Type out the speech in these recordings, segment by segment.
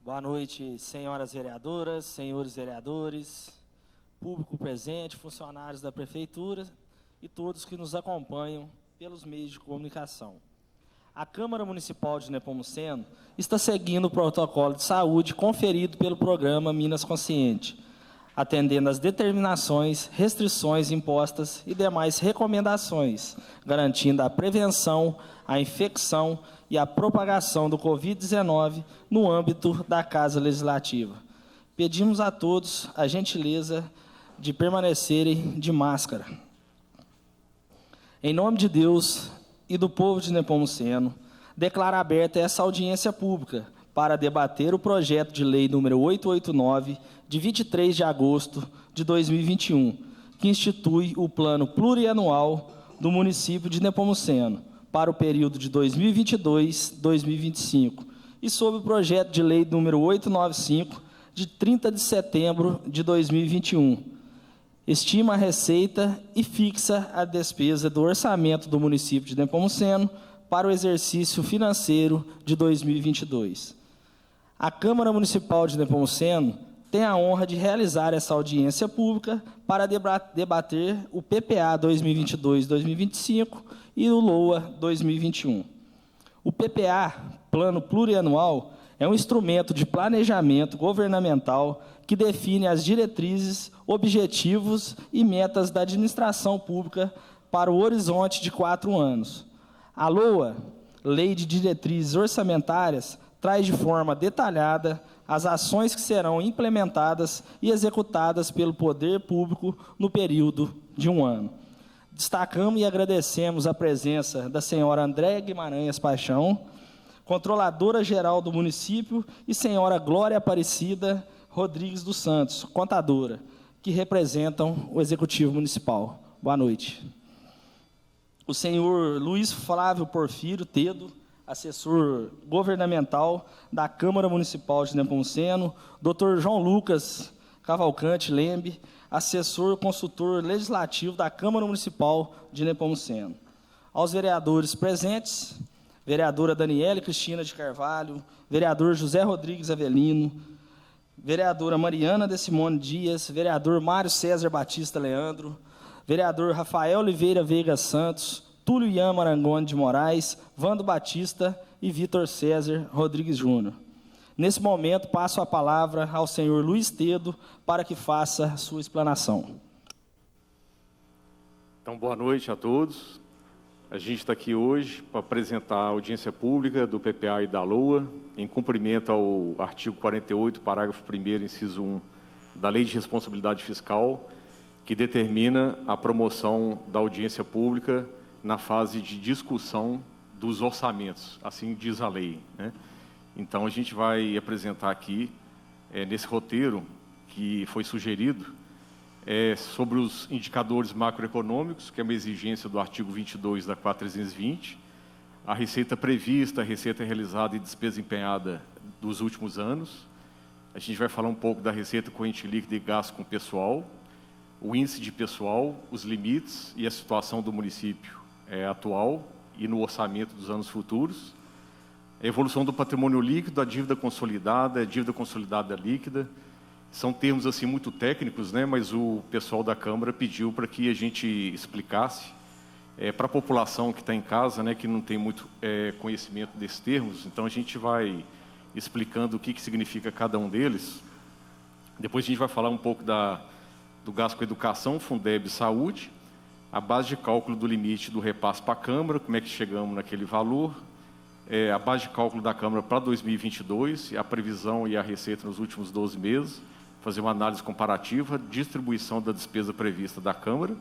Boa noite, senhoras vereadoras, senhores vereadores, público presente, funcionários da Prefeitura e todos que nos acompanham pelos meios de comunicação. A Câmara Municipal de Nepomuceno está seguindo o protocolo de saúde conferido pelo programa Minas Consciente, atendendo às determinações, restrições impostas e demais recomendações, garantindo a prevenção, a infecção e a propagação do Covid-19 no âmbito da Casa Legislativa. Pedimos a todos a gentileza de permanecerem de máscara. Em nome de Deus e do povo de Nepomuceno, declaro aberta essa audiência pública para debater o projeto de lei número 889, de 23 de agosto de 2021, que institui o Plano Plurianual do município de Nepomuceno para o período de 2022-2025, e sobre o projeto de lei número 895, de 30 de setembro de 2021. Estima a receita e fixa a despesa do orçamento do município de Nepomuceno para o exercício financeiro de 2022. A Câmara Municipal de Nepomuceno tem a honra de realizar essa audiência pública para debater o PPA 2022-2025 e o LOA 2021. O PPA, Plano Plurianual, é um instrumento de planejamento governamental que define as diretrizes, objetivos e metas da administração pública para o horizonte de 4 anos. A LOA, Lei de Diretrizes Orçamentárias, traz de forma detalhada as ações que serão implementadas e executadas pelo poder público no período de 1 ano. Destacamos e agradecemos a presença da senhora Andréia Guimarães Paixão, controladora-geral do município, e senhora Glória Aparecida Rodrigues dos Santos, contadora, que representam o Executivo Municipal. Boa noite. O senhor Luiz Flávio Porfírio Tedo, assessor governamental da Câmara Municipal de Nepomuceno, Dr. João Lucas Cavalcante Lembe, assessor consultor legislativo da Câmara Municipal de Nepomuceno. Aos vereadores presentes, vereadora Daniele Cristina de Carvalho, vereador José Rodrigues Avelino, vereadora Mariana de Simone Dias, vereador Mário César Batista Leandro, vereador Rafael Oliveira Veiga Santos, Túlio Ian Marangoni de Moraes, Vando Batista e Vitor César Rodrigues Júnior. Nesse momento, passo a palavra ao senhor Luiz Tedo para que faça sua explanação. Então, boa noite a todos. A gente está aqui hoje para apresentar a audiência pública do PPA e da LOA, em cumprimento ao artigo 48, parágrafo 1º, inciso 1, da Lei de Responsabilidade Fiscal, que determina a promoção da audiência pública na fase de discussão dos orçamentos, assim diz a lei, né? Então, a gente vai apresentar aqui, nesse roteiro que foi sugerido, sobre os indicadores macroeconômicos, que é uma exigência do artigo 22 da 4320, a receita prevista, a receita realizada e despesa empenhada dos últimos anos. A gente vai falar um pouco da receita corrente líquida e gasto com pessoal, o índice de pessoal, os limites e a situação do município atual e no orçamento dos anos futuros, a evolução do patrimônio líquido, a dívida consolidada líquida. São termos assim muito técnicos, né? Mas o pessoal da Câmara pediu para que a gente explicasse para a população que está em casa, né, que não tem muito conhecimento desses termos. Então a gente vai explicando o que significa cada um deles. Depois a gente vai falar um pouco do gasto com educação, Fundeb e saúde, a base de cálculo do limite do repasse para a Câmara, como é que chegamos naquele valor, a base de cálculo da Câmara para 2022, a previsão e a receita nos últimos 12 meses, fazer uma análise comparativa, distribuição da despesa prevista da Câmara.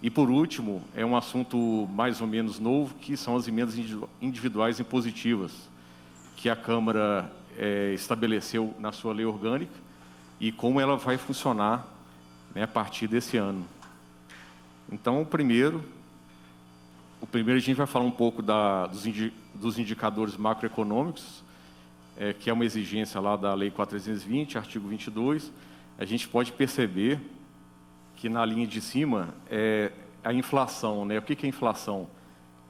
E, por último, um assunto mais ou menos novo, que são as emendas individuais impositivas, que a Câmara estabeleceu na sua lei orgânica e como ela vai funcionar, né, a partir desse ano. Então, o primeiro a gente vai falar um pouco dos indicadores macroeconômicos, que é uma exigência lá da Lei 4320, artigo 22. A gente pode perceber que na linha de cima a inflação, né? O que é inflação?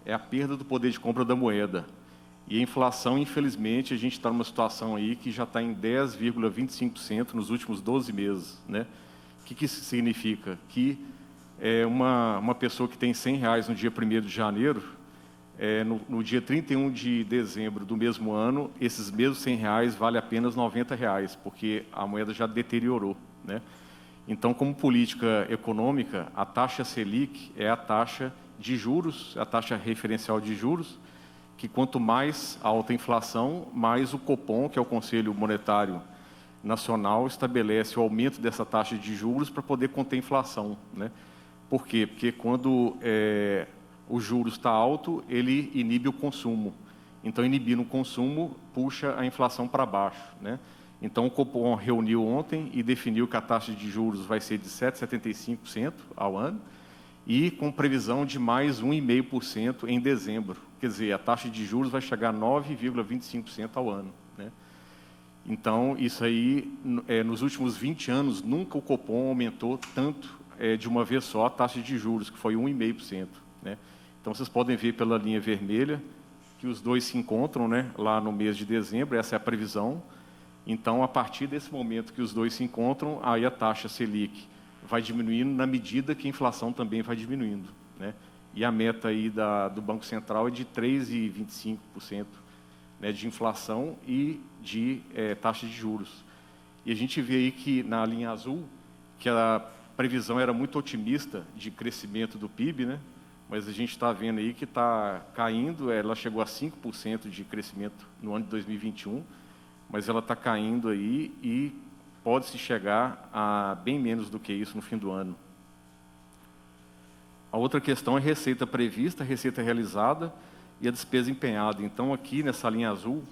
É a perda do poder de compra da moeda. E a inflação, infelizmente, a gente está numa situação aí que já está em 10,25% nos últimos 12 meses, né? O que isso significa? Que uma pessoa que tem R$100 no dia 1º de janeiro, no dia 31 de dezembro do mesmo ano, esses mesmos R$100 vale apenas R$90, porque a moeda já deteriorou, né? Então, como política econômica, a taxa Selic é a taxa de juros, a taxa referencial de juros, que quanto mais alta a inflação, mais o Copom, que é o Conselho Monetário Nacional, estabelece o aumento dessa taxa de juros para poder conter a inflação, né? Por quê? Porque quando o juros está alto, ele inibe o consumo. Então, inibindo o consumo, puxa a inflação para baixo, né? Então, o Copom reuniu ontem e definiu que a taxa de juros vai ser de 7,75% ao ano e com previsão de mais 1,5% em dezembro. Quer dizer, a taxa de juros vai chegar a 9,25% ao ano, né? Então, isso aí, nos últimos 20 anos, nunca o Copom aumentou tanto de uma vez só a taxa de juros, que foi 1,5%, né? Então, vocês podem ver pela linha vermelha que os dois se encontram, né, lá no mês de dezembro, essa é a previsão. Então, a partir desse momento que os dois se encontram, aí a taxa Selic vai diminuindo na medida que a inflação também vai diminuindo, né? E a meta aí do Banco Central é de 3,25%, né, de inflação e de taxa de juros. E a gente vê aí que, na linha azul, que a previsão era muito otimista de crescimento do PIB, né? Mas a gente está vendo aí que está caindo, ela chegou a 5% de crescimento no ano de 2021, mas ela está caindo aí e pode-se chegar a bem menos do que isso no fim do ano. A outra questão é a receita prevista, a receita realizada e a despesa empenhada. Então, aqui nessa linha azul,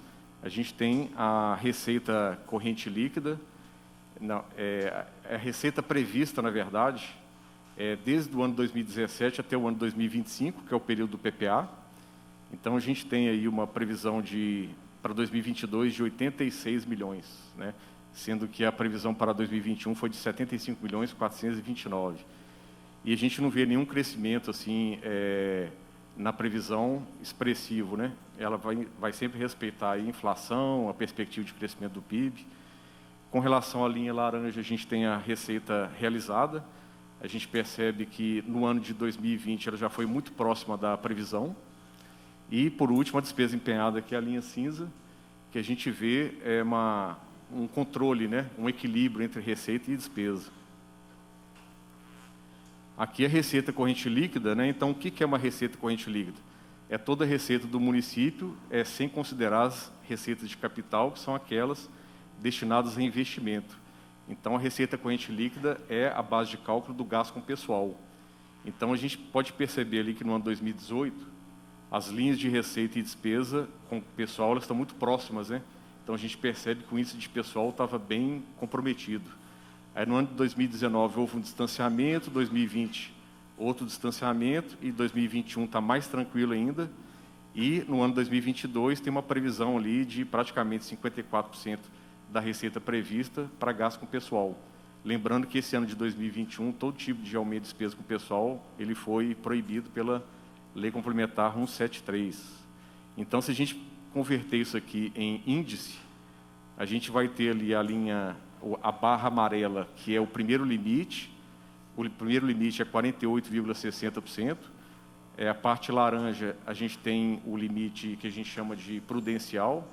a gente tem a receita corrente líquida, a receita prevista, na verdade, desde o ano 2017 até o ano 2025, que é o período do PPA. Então, a gente tem aí uma previsão para 2022 de 86 milhões, né? Sendo que a previsão para 2021 foi de 75.429. E a gente não vê nenhum crescimento assim na previsão expressivo, né? Ela vai sempre respeitar a inflação, a perspectiva de crescimento do PIB. Com relação à linha laranja, a gente tem a receita realizada. A gente percebe que no ano de 2020 ela já foi muito próxima da previsão. E, por último, a despesa empenhada, que é a linha cinza, que a gente vê um controle, né, um equilíbrio entre receita e despesa. Aqui é a receita corrente líquida, né? Então, o que é uma receita corrente líquida? É toda a receita do município, sem considerar as receitas de capital, que são aquelas destinadas a investimento. Então, a receita corrente líquida é a base de cálculo do gasto com pessoal. Então, a gente pode perceber ali que no ano 2018, as linhas de receita e despesa com o pessoal, elas estão muito próximas, né? Então, a gente percebe que o índice de pessoal estava bem comprometido. Aí, no ano de 2019, houve um distanciamento, 2020, outro distanciamento, e 2021 está mais tranquilo ainda. E, no ano de 2022, tem uma previsão ali de praticamente 54% da receita prevista para gasto com pessoal. Lembrando que esse ano de 2021, todo tipo de aumento de despesa com pessoal, ele foi proibido pela Lei Complementar 173. Então, se a gente converter isso aqui em índice, a gente vai ter ali a barra amarela, que é o primeiro limite. O primeiro limite é 48,60%. A parte laranja, a gente tem o limite que a gente chama de prudencial,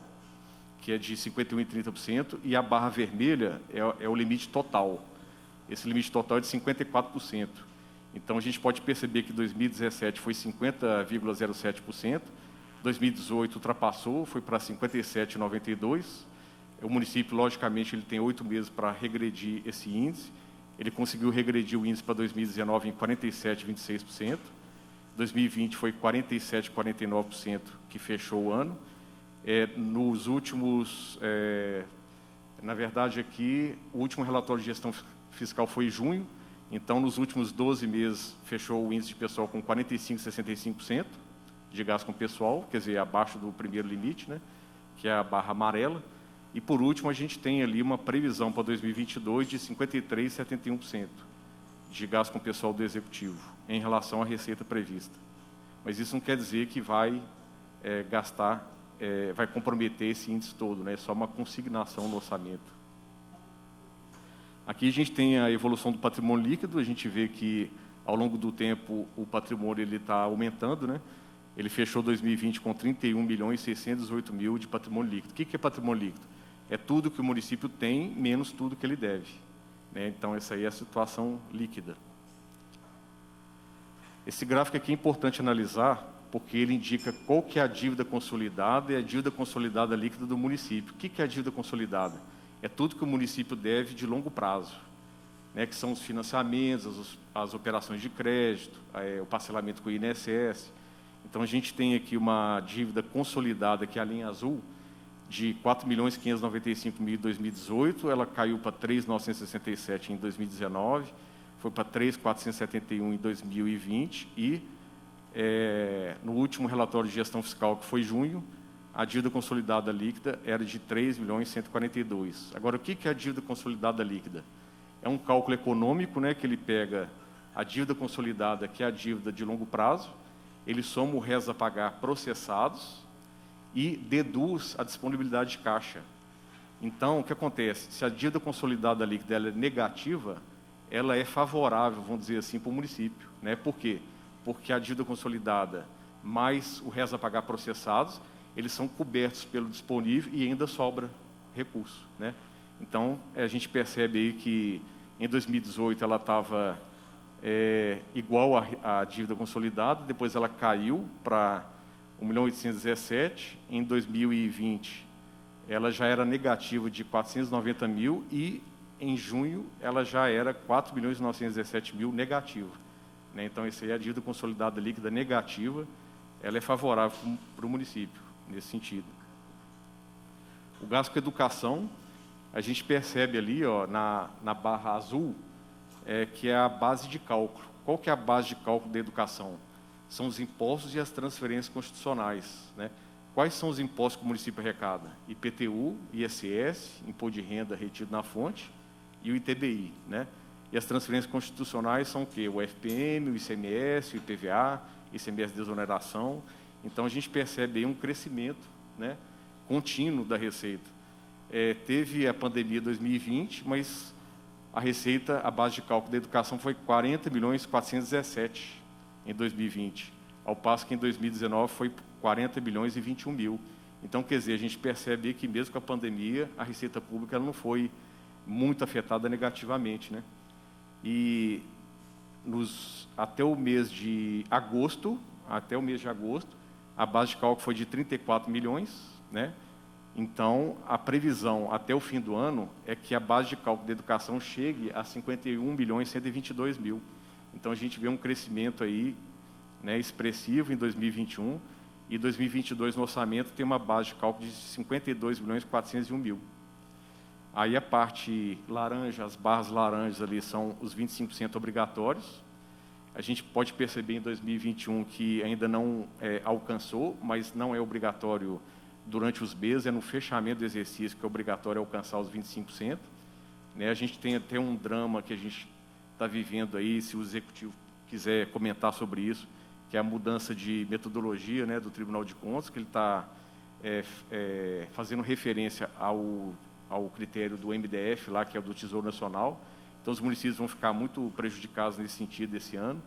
que é de 51,30%, e a barra vermelha é o limite total. Esse limite total é de 54%. Então, a gente pode perceber que 2017 foi 50,07%, 2018 ultrapassou, foi para 57,92%. O município, logicamente, ele tem 8 meses para regredir esse índice. Ele conseguiu regredir o índice para 2019 em 47,26%. 2020 foi 47,49% que fechou o ano. Nos últimos, na verdade, aqui, o último relatório de gestão fiscal foi em junho. Então, nos últimos 12 meses, fechou o índice de pessoal com 45,65% de gasto com pessoal, quer dizer, abaixo do primeiro limite, né, que é a barra amarela. E, por último, a gente tem ali uma previsão para 2022 de 53,71% de gasto com pessoal do Executivo, em relação à receita prevista. Mas isso não quer dizer que vai gastar vai comprometer esse índice todo, né? É só uma consignação no orçamento. Aqui a gente tem a evolução do patrimônio líquido, a gente vê que, ao longo do tempo, o patrimônio está aumentando, né? Ele fechou 2020 com 31.608.000 de patrimônio líquido. O que é patrimônio líquido? É tudo que o município tem, menos tudo que ele deve, né? Então, essa aí é a situação líquida. Esse gráfico aqui é importante analisar, porque ele indica qual que é a dívida consolidada e a dívida consolidada líquida do município. O que é a dívida consolidada? É tudo que o município deve de longo prazo, né, que são os financiamentos, as operações de crédito, o parcelamento com o INSS. Então, a gente tem aqui uma dívida consolidada, que é a linha azul, de 4.595.000 em 2018, ela caiu para 3.967 em 2019, foi para 3.471 em 2020 e, no último relatório de gestão fiscal, que foi junho, a dívida consolidada líquida era de 3.142.000. Agora, o que é a dívida consolidada líquida? É um cálculo econômico, né, que ele pega a dívida consolidada, que é a dívida de longo prazo, ele soma o réis a pagar processados e deduz a disponibilidade de caixa. Então, o que acontece? Se a dívida consolidada líquida ela é negativa, ela é favorável, vamos dizer assim, para o município, né? Por quê? Porque a dívida consolidada mais o réis a pagar processados, eles são cobertos pelo disponível e ainda sobra recurso, né? Então, a gente percebe aí que em 2018 ela estava igual à dívida consolidada, depois ela caiu para 1.817.000, em 2020 ela já era negativa de 490.000 e em junho ela já era 4.917.000 negativa, né? Então, essa aí é a dívida consolidada líquida negativa, ela é favorável para o município, nesse sentido. O gasto com educação, a gente percebe ali, ó, na barra azul, que é a base de cálculo. Qual que é a base de cálculo da educação? São os impostos e as transferências constitucionais, né? Quais são os impostos que o município arrecada? IPTU, ISS, Imposto de Renda retido na fonte, e o ITBI, né? E as transferências constitucionais são o quê? O FPM, o ICMS, o IPVA, ICMS de desoneração. Então, a gente percebe aí um crescimento, né, contínuo da receita. Teve a pandemia 2020, mas a receita, a base de cálculo da educação foi 40.417.000 em 2020, ao passo que em 2019 foi 40.021.000. Então, quer dizer, a gente percebe que mesmo com a pandemia, a receita pública ela não foi muito afetada negativamente, né? E até o mês de agosto, a base de cálculo foi de 34 milhões, né? Então, a previsão até o fim do ano é que a base de cálculo da educação chegue a 51.122.000. Então, a gente vê um crescimento aí, né, expressivo em 2021, e 2022 no orçamento tem uma base de cálculo de 52.401.000. Aí a parte laranja, as barras laranjas ali são os 25% obrigatórios. A gente pode perceber em 2021 que ainda não alcançou, mas não é obrigatório durante os meses, é no fechamento do exercício que é obrigatório alcançar os 25%. Né? A gente tem até um drama que a gente está vivendo aí, se o Executivo quiser comentar sobre isso, que é a mudança de metodologia, né, do Tribunal de Contas, que ele está fazendo referência ao critério do MDF, lá, que é o do Tesouro Nacional. Então, os municípios vão ficar muito prejudicados nesse sentido esse ano.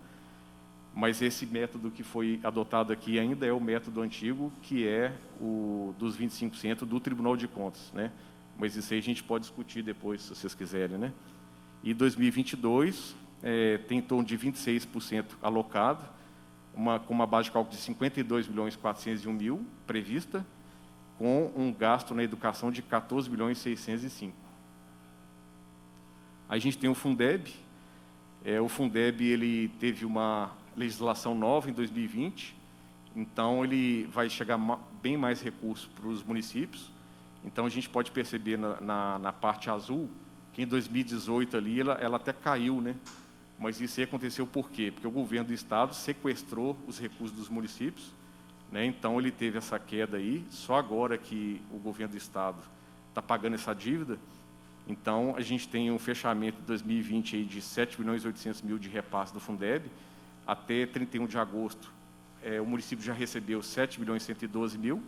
Mas esse método que foi adotado aqui ainda é o método antigo, que é o dos 25% do Tribunal de Contas, né? Mas isso aí a gente pode discutir depois, se vocês quiserem, né? E 2022 tem em torno de 26% alocado, com uma base de cálculo de 52.401.000 prevista, com um gasto na educação de 14.605.000. Aí a gente tem o Fundeb. O Fundeb ele teve uma legislação nova em 2020, então ele vai chegar bem mais recursos para os municípios. Então a gente pode perceber na parte azul que em 2018 ali ela até caiu, né? Mas isso aí aconteceu por quê? Porque o governo do estado sequestrou os recursos dos municípios, né? Então ele teve essa queda aí, só agora que o governo do estado está pagando essa dívida. Então a gente tem um fechamento de 2020 aí de 7.800.000 de repasse do Fundeb. Até 31 de agosto, o município já recebeu 7.112.000,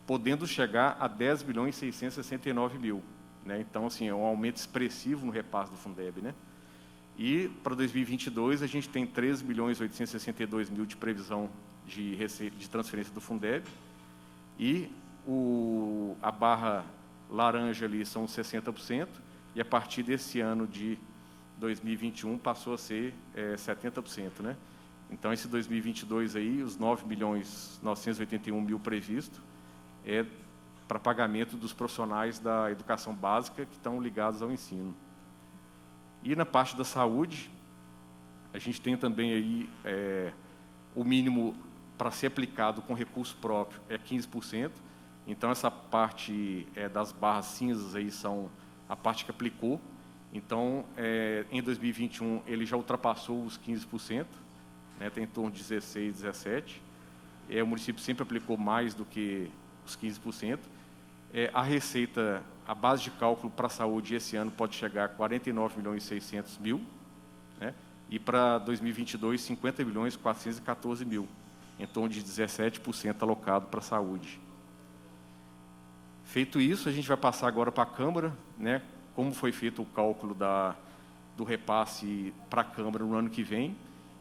podendo chegar a 10.669.000, né? Então, assim, é um aumento expressivo no repasse do Fundeb, né? E para 2022 a gente tem 13.862.000 de previsão de receita de transferência do Fundeb, e a barra laranja ali são 60%, e a partir desse ano de 2021 passou a ser 70%, né? Então, esse 2022 aí, os 9.981.000 previsto, é para pagamento dos profissionais da educação básica que estão ligados ao ensino. E na parte da saúde, a gente tem também aí o mínimo para ser aplicado com recurso próprio é 15%. Então, essa parte das barras cinzas aí são a parte que aplicou. Então, em 2021, ele já ultrapassou os 15%, né, tem em torno de 16%, 17%. O município sempre aplicou mais do que os 15%. A receita, a base de cálculo para a saúde esse ano pode chegar a 49.600.000, né, e para 2022, 50.414.000, em torno de 17% alocado para a saúde. Feito isso, a gente vai passar agora para a Câmara, né, como foi feito o cálculo do repasse para a Câmara no ano que vem.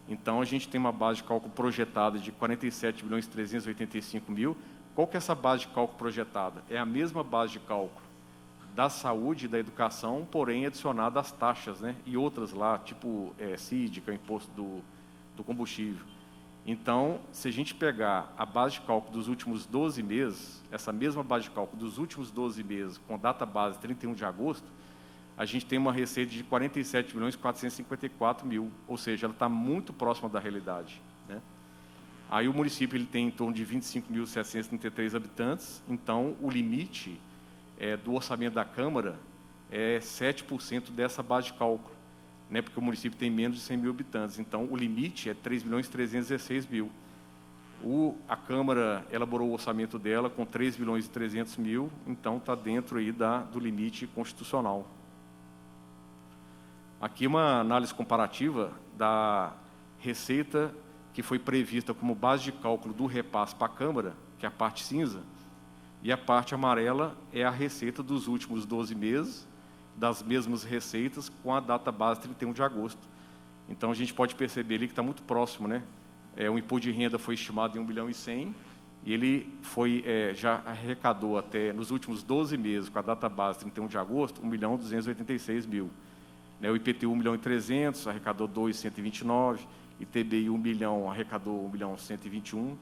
Então, a gente tem uma base de cálculo projetada de 47.385.000. Qual que é essa base de cálculo projetada? É a mesma base de cálculo da saúde e da educação, porém adicionada às taxas, né, e outras lá, tipo CID, que é o imposto do combustível. Então, se a gente pegar a base de cálculo dos últimos 12 meses, essa mesma base de cálculo dos últimos 12 meses, com data base 31 de agosto, a gente tem uma receita de 47.454.000, ou seja, ela está muito próxima da realidade, né? Aí o município ele tem em torno de 25.733 habitantes, então o limite do orçamento da Câmara é 7% dessa base de cálculo, né? Porque o município tem menos de 100.000 habitantes, então o limite é 3.316.000. A Câmara elaborou o orçamento dela com 3.300.000, então está dentro aí do limite constitucional. Aqui uma análise comparativa da receita que foi prevista como base de cálculo do repasse para a Câmara, que é a parte cinza, e a parte amarela é a receita dos últimos 12 meses, das mesmas receitas, com a data base 31 de agosto. Então, a gente pode perceber ali que está muito próximo, né? O imposto de renda foi estimado em 1.100.000, e ele já arrecadou até, nos últimos 12 meses, com a data base 31 de agosto, 1.286.000. O IPTU 1.300.000, arrecadou 2.129.000, ITBI 1 milhão, arrecadou 1.121.000,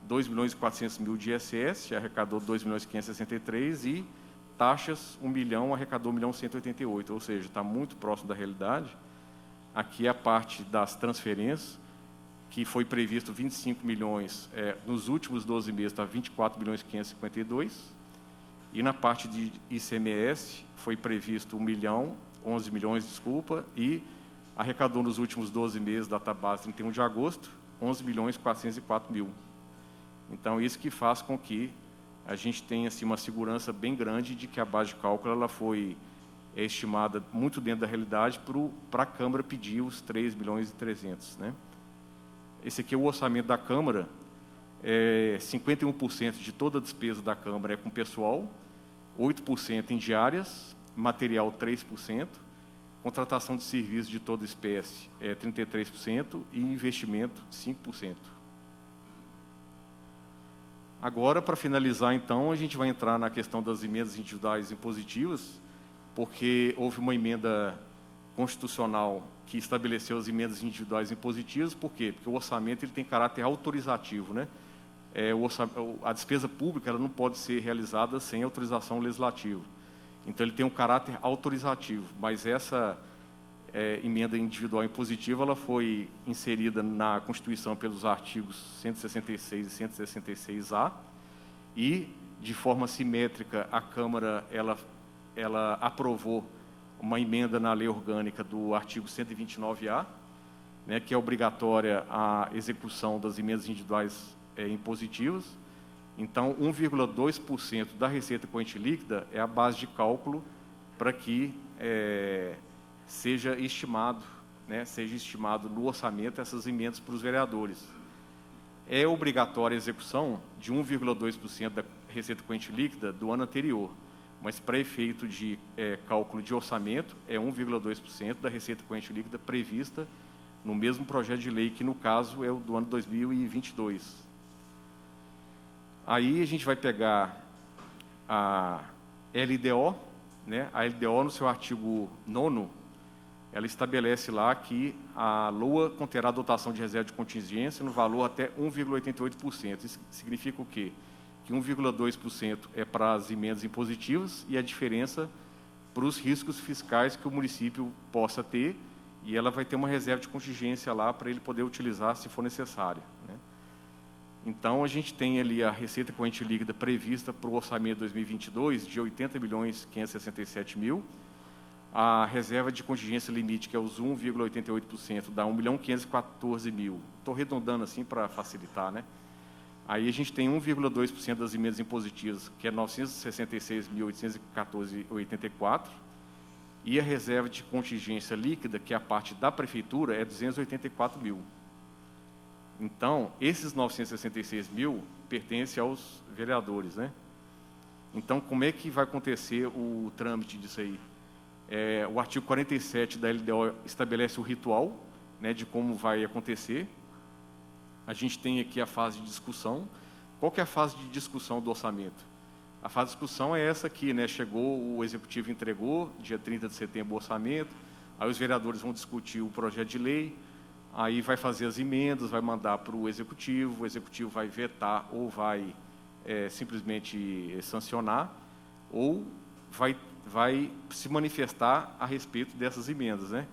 2.400.000 de ISS, arrecadou 2.563.000, e taxas 1 milhão, arrecadou 1.188.000, ou seja, está muito próximo da realidade. Aqui é a parte das transferências, que foi previsto 25 milhões, nos últimos 12 meses está 24.552.000, e na parte de ICMS foi previsto 11 milhões, desculpa, e arrecadou nos últimos 12 meses, data base 31 de agosto, 11.404.000. Então, isso que faz com que a gente tenha assim, uma segurança bem grande de que a base de cálculo ela foi estimada muito dentro da realidade para a Câmara pedir os 3.300.000, né? Esse aqui é o orçamento da Câmara, 51% de toda a despesa da Câmara é com pessoal, 8% em diárias, material 3%, contratação de serviços de toda espécie 33% e investimento 5%. Agora, para finalizar, então, a gente vai entrar na questão das emendas individuais impositivas, porque houve uma emenda constitucional que estabeleceu as emendas individuais impositivas. Por quê? Porque o orçamento ele tem caráter autorizativo, né? A despesa pública ela não pode ser realizada sem autorização legislativa. Então, ele tem um caráter autorizativo, mas essa emenda individual impositiva ela foi inserida na Constituição pelos artigos 166 e 166-A, e, de forma simétrica, a Câmara ela aprovou uma emenda na lei orgânica do artigo 129-A, né, que é obrigatória a execução das emendas individuais impositivas. Então, 1,2% da receita corrente líquida é a base de cálculo para que seja estimado no orçamento essas emendas para os vereadores. É obrigatória a execução de 1,2% da receita corrente líquida do ano anterior, mas para efeito de cálculo de orçamento, é 1,2% da receita corrente líquida prevista no mesmo projeto de lei, que no caso é o do ano 2022. Aí a gente vai pegar a LDO, né? A LDO, no seu artigo 9º, ela estabelece lá que a LOA conterá dotação de reserva de contingência no valor até 1,88%. Isso significa o quê? Que 1,2% é para as emendas impositivas e a diferença para os riscos fiscais que o município possa ter, e ela vai ter uma reserva de contingência lá para ele poder utilizar se for necessário, né? Então, a gente tem ali a receita corrente líquida prevista para o orçamento de 2022 de 80.567.000. A reserva de contingência limite, que é os 1,88%, dá 1.514.000. Estou arredondando assim para facilitar, né? Aí a gente tem 1,2% das emendas impositivas, que é 966.814,84. E a reserva de contingência líquida, que é a parte da prefeitura, é 284.000. Então, esses 966.000 pertencem aos vereadores, né? Então, como é que vai acontecer o trâmite disso aí? O artigo 47 da LDO estabelece o ritual, né, de como vai acontecer. A gente tem aqui a fase de discussão. Qual que é a fase de discussão do orçamento? A fase de discussão é essa aqui, né? Chegou, o Executivo entregou, dia 30 de setembro, o orçamento, aí os vereadores vão discutir o projeto de lei, aí vai fazer as emendas, vai mandar para o Executivo vai vetar ou vai simplesmente sancionar, ou vai se manifestar a respeito dessas emendas, né?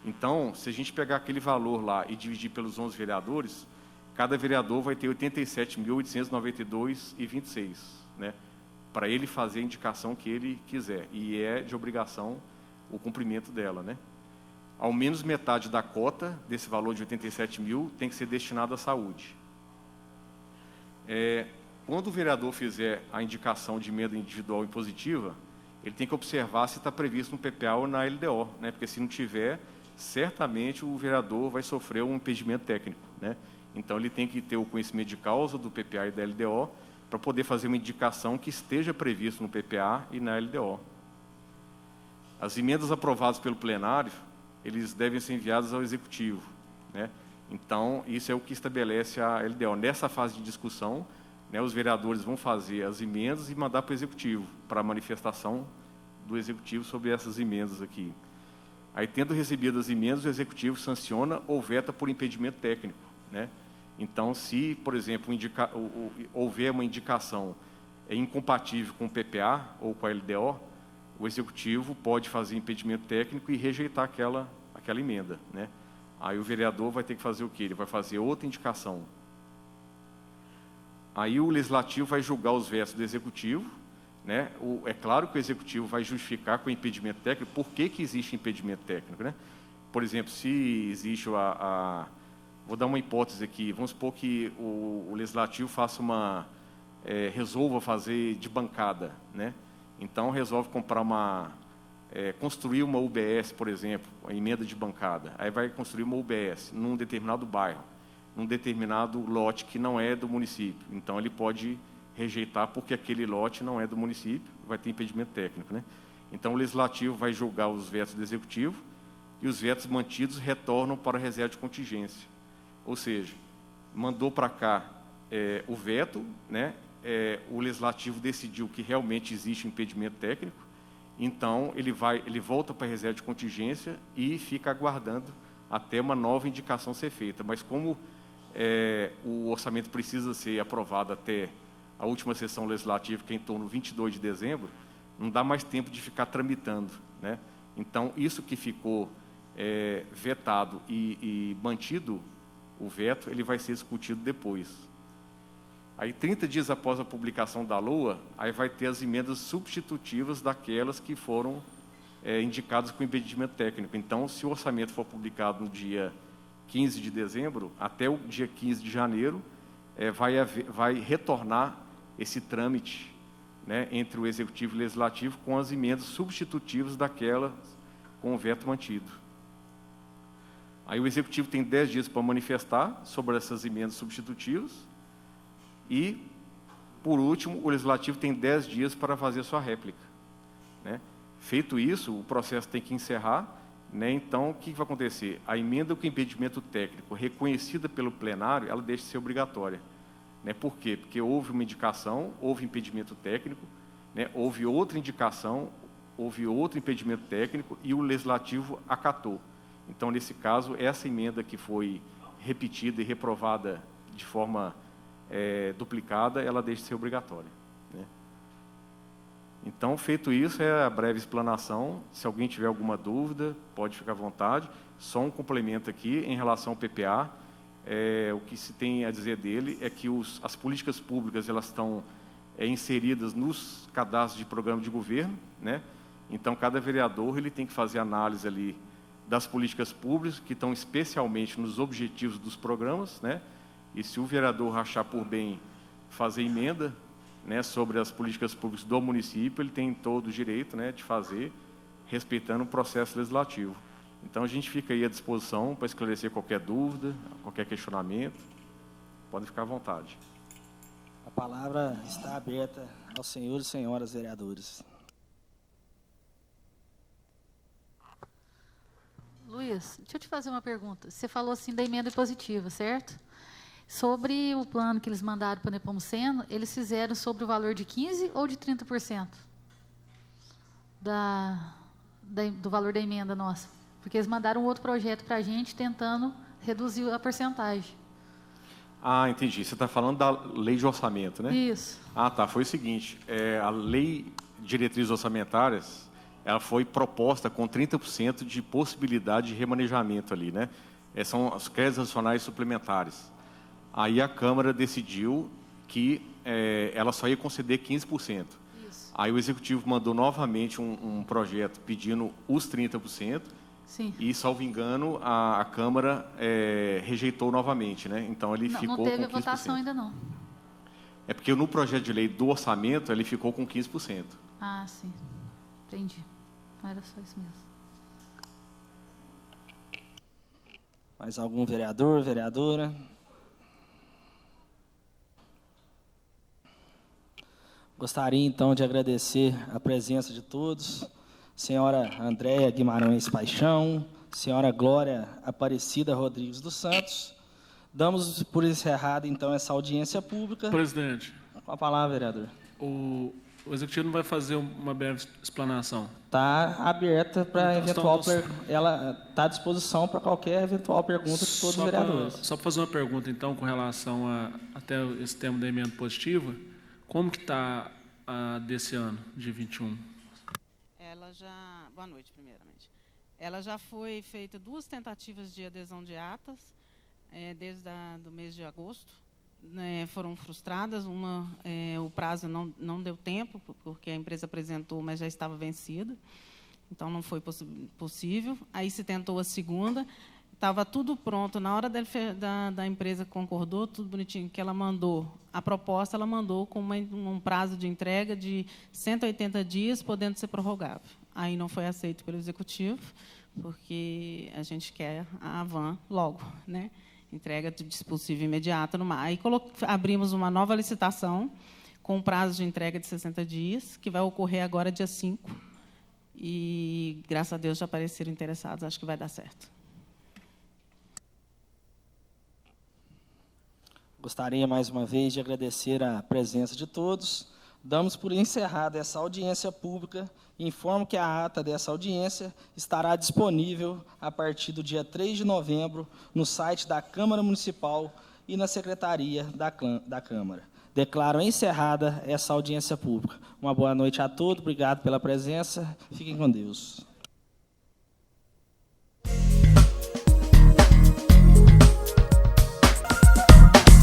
Então, se a gente pegar aquele valor lá e dividir pelos 11 vereadores, cada vereador vai ter 87.892,26, né? Para ele fazer a indicação que ele quiser, e é de obrigação o cumprimento dela, né? Ao menos metade da cota desse valor de 87.000 tem que ser destinado à saúde. Quando o vereador fizer a indicação de emenda individual impositiva, ele tem que observar se está previsto no PPA ou na LDO, né? Porque se não tiver, certamente o vereador vai sofrer um impedimento técnico, né? Então ele tem que ter o conhecimento de causa do PPA e da LDO para poder fazer uma indicação que esteja previsto no PPA e na LDO. As emendas aprovadas pelo plenário, eles devem ser enviados ao Executivo, né? Então, isso é o que estabelece a LDO. Nessa fase de discussão, né, os vereadores vão fazer as emendas e mandar para o Executivo, para a manifestação do Executivo sobre essas emendas aqui. Aí, tendo recebido as emendas, o Executivo sanciona ou veta por impedimento técnico, né? Então, se, por exemplo, houver uma indicação incompatível com o PPA ou com a LDO, o Executivo pode fazer impedimento técnico e rejeitar aquela emenda, né? Aí o vereador vai ter que fazer o quê? Ele vai fazer outra indicação. Aí o Legislativo vai julgar os vetos do Executivo, né? É claro que o Executivo vai justificar com o impedimento técnico por que existe impedimento técnico, né? Por exemplo, se existe vou dar uma hipótese aqui, vamos supor que o Legislativo resolva fazer de bancada, né? Então, resolve construir uma UBS, por exemplo, a emenda de bancada. Aí vai construir uma UBS num determinado bairro, num determinado lote que não é do município. Então, ele pode rejeitar porque aquele lote não é do município, vai ter impedimento técnico, né? Então, o Legislativo vai julgar os vetos do Executivo e os vetos mantidos retornam para a reserva de contingência. Ou seja, mandou para cá o veto, né? O Legislativo decidiu que realmente existe um impedimento técnico, então ele volta para a reserva de contingência e fica aguardando até uma nova indicação ser feita. Mas como o orçamento precisa ser aprovado até a última sessão legislativa, que é em torno de 22 de dezembro, não dá mais tempo de ficar tramitando, né? Então, isso que ficou vetado e mantido, o veto, ele vai ser discutido depois. Aí, 30 dias após a publicação da LOA, aí vai ter as emendas substitutivas daquelas que foram indicadas com impedimento técnico. Então, se o orçamento for publicado no dia 15 de dezembro, até o dia 15 de janeiro, vai retornar esse trâmite, né, entre o Executivo e o Legislativo com as emendas substitutivas daquelas com o veto mantido. Aí o Executivo tem 10 dias para manifestar sobre essas emendas substitutivas e por último, o Legislativo tem 10 dias para fazer sua réplica, né? Feito isso, o processo tem que encerrar, né? Então, o que vai acontecer? A emenda com impedimento técnico reconhecida pelo plenário, ela deixa de ser obrigatória, né? Por quê? Porque houve uma indicação, houve impedimento técnico, né? Houve outra indicação, houve outro impedimento técnico e o Legislativo acatou. Então, nesse caso, essa emenda que foi repetida e reprovada de forma duplicada, ela deixa de ser obrigatória, né? Então, feito isso, é a breve explanação. Se alguém tiver alguma dúvida, pode ficar à vontade. Só um complemento aqui em relação ao PPA. O que se tem a dizer dele é que as políticas públicas elas estão inseridas nos cadastros de programa de governo, né? Então, cada vereador ele tem que fazer análise ali das políticas públicas que estão especialmente nos objetivos dos programas, né? E se o vereador achar por bem fazer emenda, né, sobre as políticas públicas do município, ele tem todo o direito, né, de fazer, respeitando o processo legislativo. Então, a gente fica aí à disposição para esclarecer qualquer dúvida, qualquer questionamento. Podem ficar à vontade. A palavra está aberta aos senhores e senhoras vereadores. Luiz, deixa eu te fazer uma pergunta. Você falou assim da emenda impositiva, certo? Sobre o plano que eles mandaram para o Nepomuceno, eles fizeram sobre o valor de 15% ou de 30% do valor da emenda nossa? Porque eles mandaram um outro projeto para a gente tentando reduzir a porcentagem. Ah, entendi. Você está falando da lei de orçamento, né? Isso. Ah, tá. Foi o seguinte, a lei de diretrizes orçamentárias, ela foi proposta com 30% de possibilidade de remanejamento ali, né? São os créditos adicionais suplementares. Aí a Câmara decidiu que ela só ia conceder 15%. Isso. Aí o Executivo mandou novamente um projeto pedindo os 30%. Sim. E, salvo engano, a Câmara rejeitou novamente, né? Então ele ficou com 15%. Não teve a votação ainda não. É porque no projeto de lei do orçamento ele ficou com 15%. Ah, sim. Entendi. Não era só isso mesmo. Mais algum vereador, vereadora? Gostaria, então, de agradecer a presença de todos. Senhora Andréia Guimarães Paixão, senhora Glória Aparecida Rodrigues dos Santos. Damos por encerrada, então, essa audiência pública. Presidente, Com a palavra, vereador. o Executivo não vai fazer uma breve explanação. Está aberta para Então, ela está à disposição para qualquer eventual pergunta de todos os vereadores. Só para fazer uma pergunta, então, com relação até esse tema da emenda positiva, como que está desse ano, de 21? Boa noite, primeiramente. Ela já foi feita 2 tentativas de adesão de atas, desde do mês de agosto, né, foram frustradas. Uma, o prazo não deu tempo, porque a empresa apresentou, mas já estava vencida, então não foi possível. Aí se tentou a segunda, estava tudo pronto. Na hora da empresa concordou, tudo bonitinho, que ela mandou a proposta, ela mandou com um prazo de entrega de 180 dias, podendo ser prorrogável. Aí não foi aceito pelo Executivo, porque a gente quer a Avan logo, né? Entrega de possível imediata. Aí abrimos uma nova licitação com prazo de entrega de 60 dias, que vai ocorrer agora dia 5. E, graças a Deus, já apareceram interessados. Acho que vai dar certo. Gostaria, mais uma vez, de agradecer a presença de todos. Damos por encerrada essa audiência pública e informo que a ata dessa audiência estará disponível a partir do dia 3 de novembro no site da Câmara Municipal e na Secretaria da Câmara. Declaro encerrada essa audiência pública. Uma boa noite a todos, obrigado pela presença, fiquem com Deus.